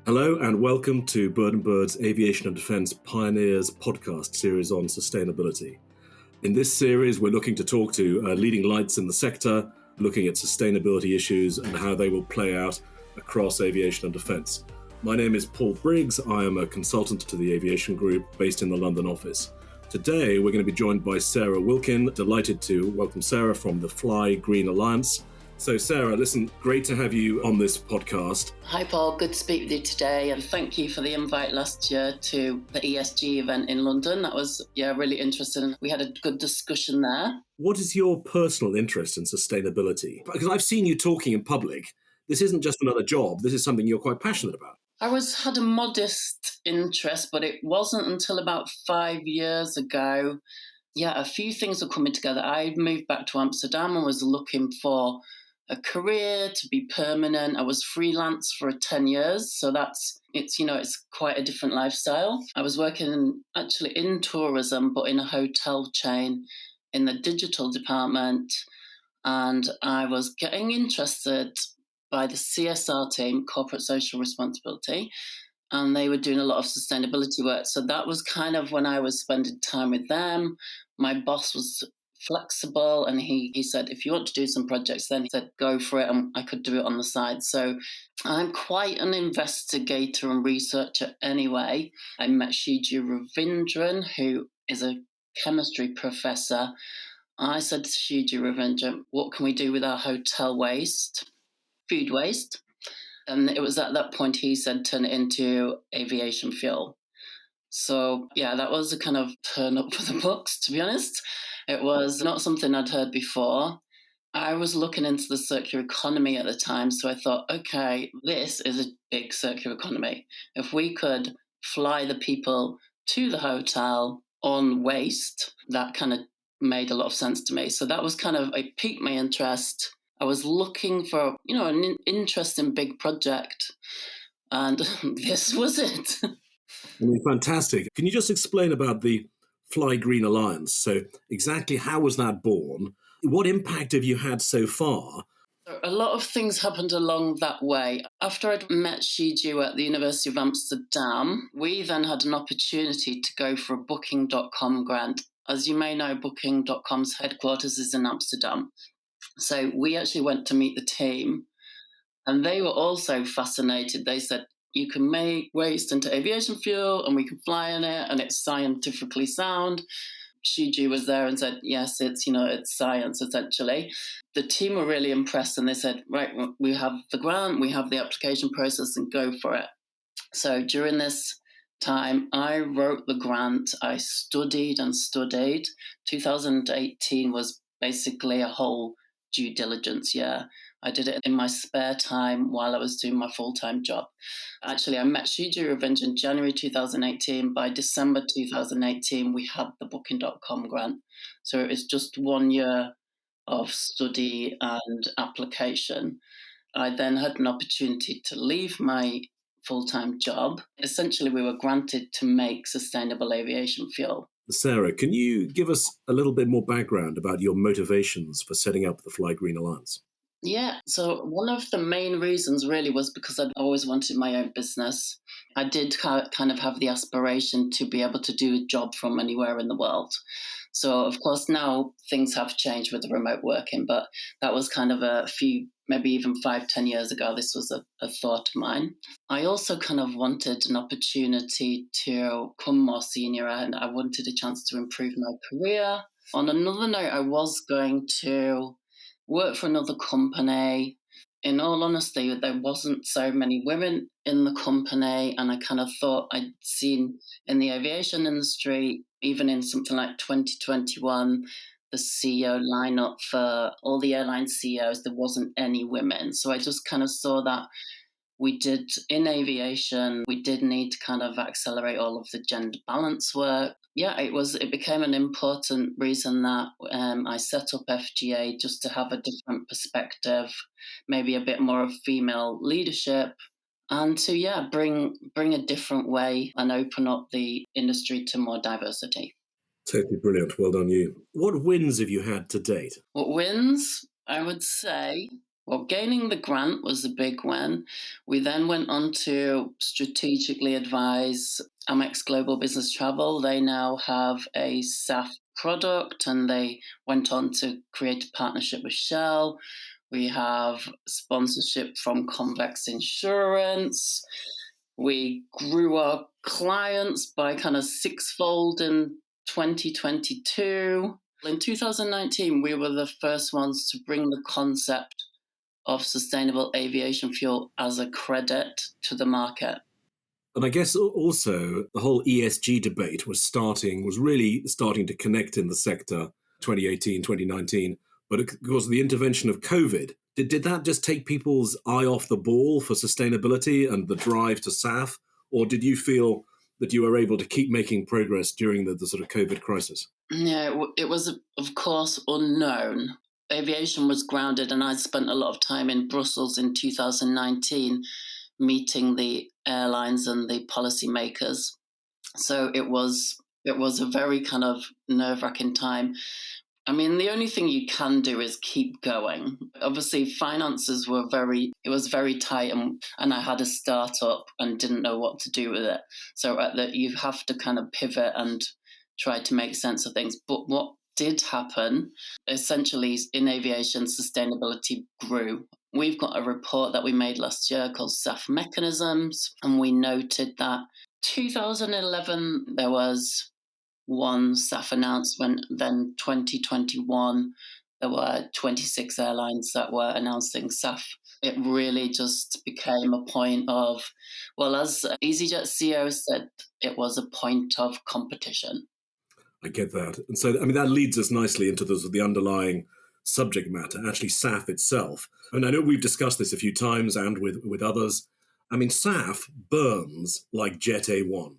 Hello and welcome to Bird and Bird's Aviation and Defence Pioneers podcast series on sustainability. In this series, we're looking to talk to leading lights in the sector, looking at sustainability issues and how they will play out across aviation and defence. My name is Paul Briggs. I am a consultant to the Aviation Group based in the London office. Today, we're going to be joined by Sarah Wilkin. Delighted to welcome Sarah from the Fly Green Alliance. So Sarah, listen, great to have you on this podcast. Hi Paul, good to speak with you today, and thank you for the invite last year to the ESG event in London. That was really interesting. We had a good discussion there. What is your personal interest in sustainability? Because I've seen you talking in public. This isn't just another job. This is something you're quite passionate about. I had a modest interest, but it wasn't until about 5 years ago. A few things were coming together. I moved back to Amsterdam and was looking for a career to be permanent. I was freelance for 10 years, so it's quite a different lifestyle. I was working actually in tourism, but in a hotel chain in the digital department, and I was getting interested by the CSR team, corporate social responsibility, and they were doing a lot of sustainability work. So that was kind of when I was spending time with them. My boss was flexible, and he said, if you want to do some projects, then he said, go for it, and I could do it on the side. So I'm quite an investigator and researcher anyway. I met Shiju Ravindran, who is a chemistry professor. I said to Shiju Ravindran, what can we do with our hotel waste, food waste? And it was at that point he said, turn it into aviation fuel. So, that was a kind of turn up for the books, to be honest. It was not something I'd heard before. I was looking into the circular economy at the time, so I thought, okay, this is a big circular economy. If we could fly the people to the hotel on waste, that kind of made a lot of sense to me. So that was it piqued my interest. I was looking for, an interesting big project, and this was it. Fantastic. Can you just explain about the Fly Green Alliance? So exactly how was that born? What impact have you had so far? A lot of things happened along that way. After I'd met Shiju at the University of Amsterdam, we then had an opportunity to go for a Booking.com grant. As you may know, Booking.com's headquarters is in Amsterdam. So we actually went to meet the team, and they were also fascinated. They said, you can make waste into aviation fuel and we can fly in it and it's scientifically sound. Shiju was there and said, yes, it's science, essentially. The team were really impressed, and they said, right, we have the grant, we have the application process, and go for it. So during this time, I wrote the grant. I studied and studied. 2018 was basically a whole due diligence year. I did it in my spare time while I was doing my full-time job. Actually, I met Shiju Ravindran in January 2018. By December 2018, we had the Booking.com grant. So it was just 1 year of study and application. I then had an opportunity to leave my full-time job. Essentially, we were granted to make sustainable aviation fuel. Sarah, can you give us a little bit more background about your motivations for setting up the Fly Green Alliance? Yeah, so one of the main reasons really was because I'd always wanted my own business. I did kind of have the aspiration to be able to do a job from anywhere in the world. So, of course, now things have changed with the remote working, but that was kind of a few, maybe even 5-10 years ago, this was a thought of mine. I also kind of wanted an opportunity to become more senior, and I wanted a chance to improve my career. On another note, I was going to work for another company. In all honesty, there wasn't so many women in the company, and I kind of thought I'd seen in the aviation industry, even in something like 2021, the CEO lineup for all the airline CEOs, there wasn't any women. So I just kind of saw that in aviation, we did need to kind of accelerate all of the gender balance work. It became an important reason that I set up FGA, just to have a different perspective, maybe a bit more of female leadership, and to bring a different way and open up the industry to more diversity. Totally brilliant. Well done you. What wins have you had to date? What wins? I would say Well, gaining the grant was a big one. We then went on to strategically advise Amex Global Business Travel. They now have a SAF product, and they went on to create a partnership with Shell. We have sponsorship from Convex Insurance. We grew our clients by kind of sixfold in 2022. In 2019, we were the first ones to bring the concept of sustainable aviation fuel as a credit to the market. And I guess also the whole ESG debate was really starting to connect in the sector 2018, 2019. But of course, the intervention of COVID, did that just take people's eye off the ball for sustainability and the drive to SAF? Or did you feel that you were able to keep making progress during the sort of COVID crisis? No, it was, of course, unknown. Aviation was grounded, and I spent a lot of time in Brussels in 2019 meeting the airlines and the policymakers. So it was a very kind of nerve-wracking time. I mean, the only thing you can do is keep going. Obviously, finances were very tight, and I had a startup and didn't know what to do with it. So you have to kind of pivot and try to make sense of things. But what did happen, essentially, in aviation, sustainability grew. We've got a report that we made last year called SAF Mechanisms, and we noted that 2011 there was one SAF announcement, then 2021 there were 26 airlines that were announcing SAF. It really just became a point of, well, as EasyJet CEO said, it was a point of competition. I get that. And so, I mean, that leads us nicely into the underlying subject matter, actually SAF itself. And I know we've discussed this a few times and with others. I mean, SAF burns like Jet A1.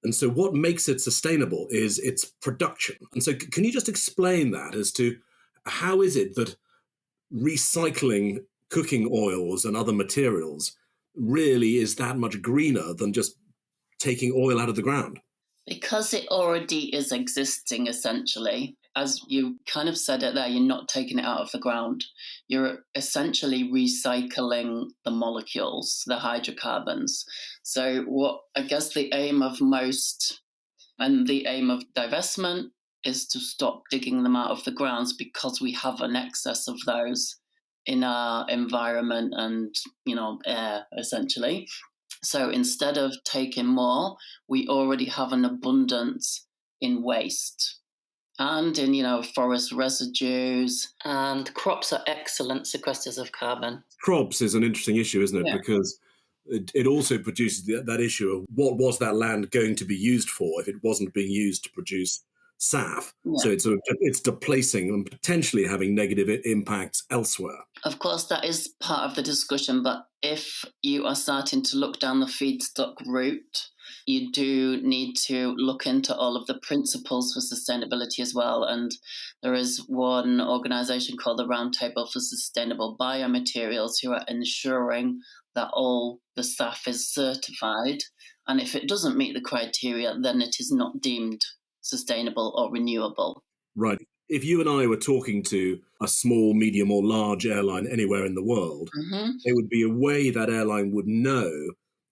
And so what makes it sustainable is its production. And so can you just explain that as to how is it that recycling cooking oils and other materials really is that much greener than just taking oil out of the ground? Because it already is existing, essentially. As you kind of said it there, you're not taking it out of the ground. You're essentially recycling the molecules, the hydrocarbons. So what I guess the aim of most and the aim of divestment is to stop digging them out of the grounds, because we have an excess of those in our environment and, air, essentially. So instead of taking more, we already have an abundance in waste and in, forest residues. And crops are excellent sequesters of carbon. Crops is an interesting issue, isn't it? Yeah. Because it also produces that issue of what was that land going to be used for if it wasn't being used to produce SAF. Yeah. So it's displacing and potentially having negative impacts elsewhere. Of course, that is part of the discussion, but if you are starting to look down the feedstock route, you do need to look into all of the principles for sustainability as well. And there is one organisation called the Roundtable for Sustainable Biomaterials who are ensuring that all the SAF is certified. And if it doesn't meet the criteria, then it is not deemed sustainable or renewable. Right. If you and I were talking to a small, medium or large airline anywhere in the world, there would be a way that airline would know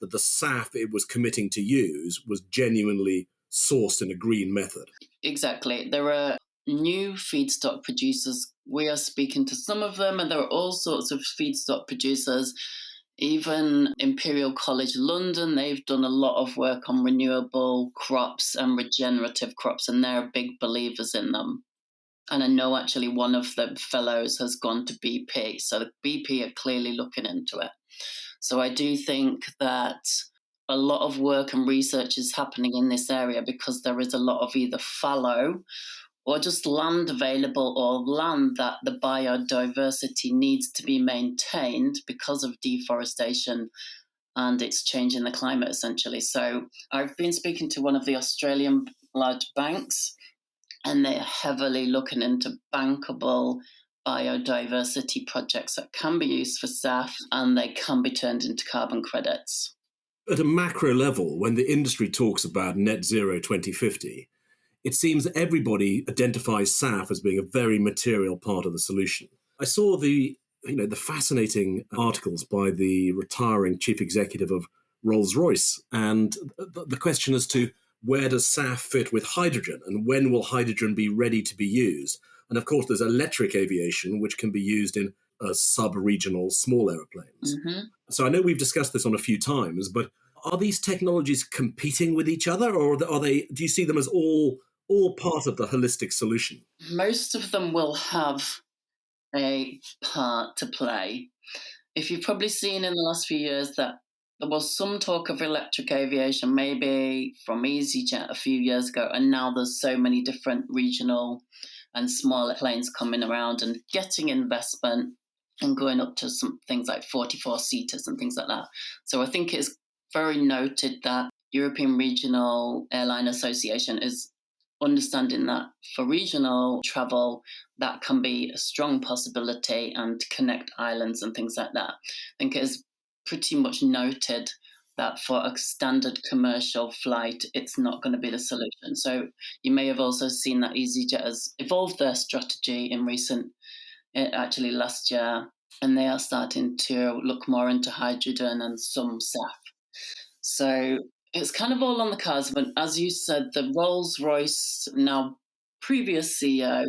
that the SAF it was committing to use was genuinely sourced in a green method. Exactly. There are new feedstock producers. We are speaking to some of them, and there are all sorts of feedstock producers. Even Imperial College London, they've done a lot of work on renewable crops and regenerative crops, and they're big believers in them. And I know actually one of the fellows has gone to BP, so BP are clearly looking into it. So I do think that a lot of work and research is happening in this area because there is a lot of either fallow or just land available, or land that the biodiversity needs to be maintained because of deforestation and it's changing the climate, essentially. So I've been speaking to one of the Australian large banks, and they're heavily looking into bankable biodiversity projects that can be used for SAF and they can be turned into carbon credits. At a macro level, when the industry talks about net zero 2050, it seems everybody identifies SAF as being a very material part of the solution. I saw the the fascinating articles by the retiring chief executive of Rolls-Royce, and the question as to where does SAF fit with hydrogen, and when will hydrogen be ready to be used? And of course, there's electric aviation, which can be used in sub-regional small aeroplanes. Mm-hmm. So I know we've discussed this on a few times, but are these technologies competing with each other, or are they? Do you see them as all part of the holistic solution? Most of them will have a part to play. If you've probably seen in the last few years that there was some talk of electric aviation, maybe from EasyJet a few years ago, and now there's so many different regional and smaller planes coming around and getting investment and going up to some things like 44 seaters and things like that. So I think it's very noted that European Regional Airline Association is understanding that for regional travel, that can be a strong possibility, and to connect islands and things like that. I think it is pretty much noted that for a standard commercial flight, it's not going to be the solution. So you may have also seen that EasyJet has evolved their strategy in actually last year, and they are starting to look more into hydrogen and some SAF. So it's kind of all on the cards. But as you said, the Rolls-Royce, now previous CEO,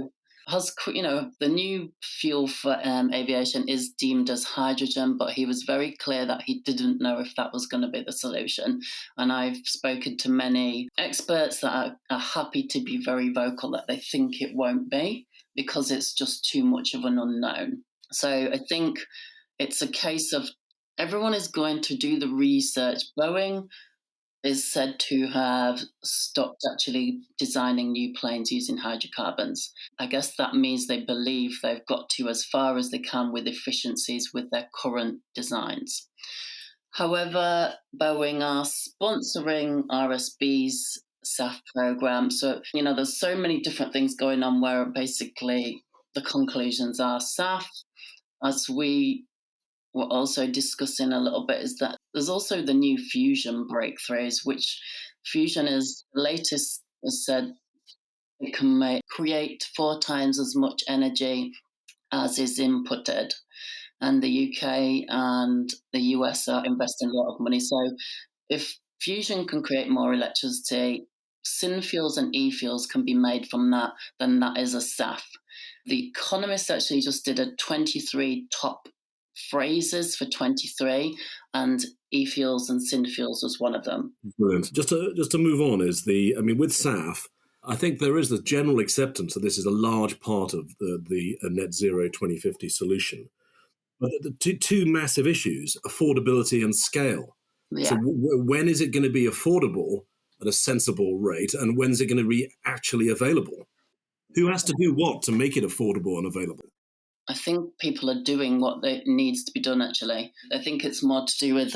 has, the new fuel for aviation is deemed as hydrogen, but he was very clear that he didn't know if that was going to be the solution. And I've spoken to many experts that are happy to be very vocal that they think it won't be, because it's just too much of an unknown. So I think it's a case of everyone is going to do the research. Boeing is said to have stopped actually designing new planes using hydrocarbons. I guess that means they believe they've got to as far as they can with efficiencies with their current designs. However, Boeing are sponsoring RSB's SAF program. So, there's so many different things going on where basically the conclusions are SAF, as we we're also discussing a little bit, is that there's also the new fusion breakthroughs, which fusion is the latest, has said it can create 4 times as much energy as is inputted. And the UK and the US are investing a lot of money. So if fusion can create more electricity, synfuels and e-fuels can be made from that, then that is a SAF. The Economist actually just did a 23 top phrases for 23, and e-fuels and synfuels was one of them. Brilliant. Just to move on, with SAF, I think there is the general acceptance that this is a large part of the net zero 2050 solution. But the two massive issues, affordability and scale. Yeah. So when is it going to be affordable at a sensible rate, and when is it going to be actually available? Who has to do what to make it affordable and available? I think people are doing what needs to be done, actually. I think it's more to do with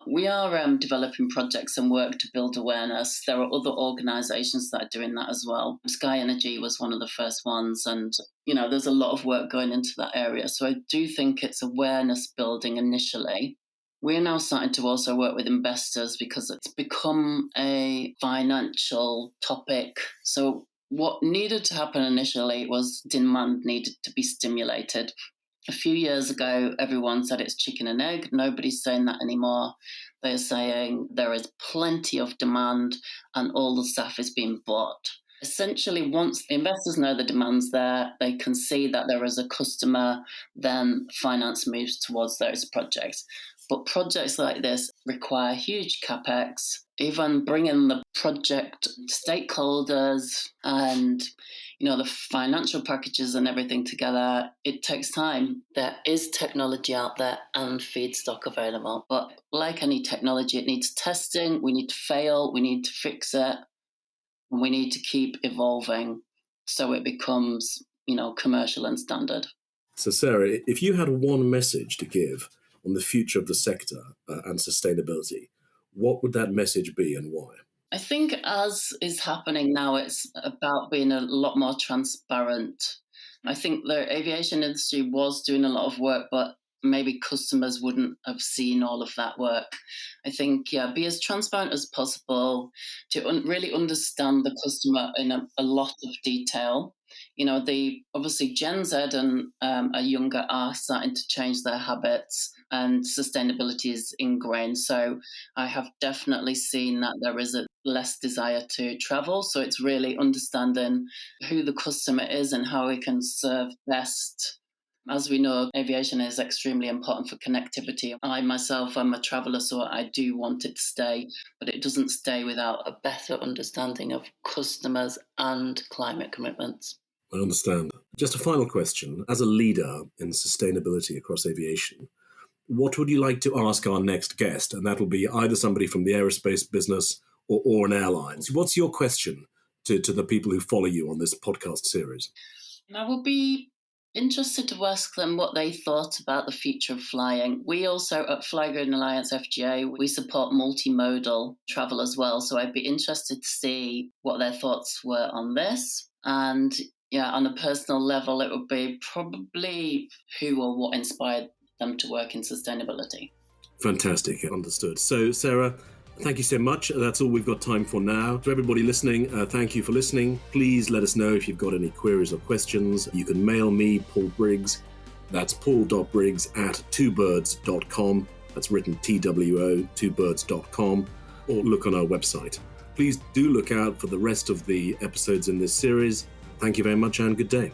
we are developing projects and work to build awareness. There are other organisations that are doing that as well. Sky Energy was one of the first ones, and there's a lot of work going into that area. So I do think it's awareness building initially. We're now starting to also work with investors because it's become a financial topic. So what needed to happen initially was demand needed to be stimulated. A few years ago, everyone said it's chicken and egg. Nobody's saying that anymore. They're saying there is plenty of demand and all the SAF is being bought. Essentially, once the investors know the demand's there, they can see that there is a customer, then finance moves towards those projects. But projects like this require huge capex. Even bringing the project stakeholders and the financial packages and everything together, it takes time. There is technology out there and feedstock available. But like any technology, it needs testing. We need to fail. We need to fix it. And we need to keep evolving so it becomes, commercial and standard. So, Sarah, if you had one message to give on the future of the sector and sustainability, what would that message be and why? I think, as is happening now, it's about being a lot more transparent. I think the aviation industry was doing a lot of work, but maybe customers wouldn't have seen all of that work. I think, be as transparent as possible to really understand the customer in a lot of detail. Obviously Gen Z and are younger are starting to change their habits, and sustainability is ingrained. So I have definitely seen that there is a less desire to travel. So it's really understanding who the customer is and how we can serve best. As we know, aviation is extremely important for connectivity. I myself am a traveller, so I do want it to stay, but it doesn't stay without a better understanding of customers and climate commitments. I understand. Just a final question. As a leader in sustainability across aviation, what would you like to ask our next guest? And that'll be either somebody from the aerospace business or an airlines. What's your question to the people who follow you on this podcast series? I would be interested to ask them what they thought about the future of flying. We also at Fly Green Alliance FGA, we support multimodal travel as well. So I'd be interested to see what their thoughts were on this. And on a personal level, it would be probably who or what inspired them to work in sustainability. Fantastic. Understood. So, Sarah, thank you so much. That's all we've got time for now. To everybody listening, thank you for listening. Please let us know if you've got any queries or questions. You can mail me, Paul Briggs. That's paul.briggs@twobirds.com. That's written TWO, twobirds.com, or look on our website. Please do look out for the rest of the episodes in this series. Thank you very much and good day.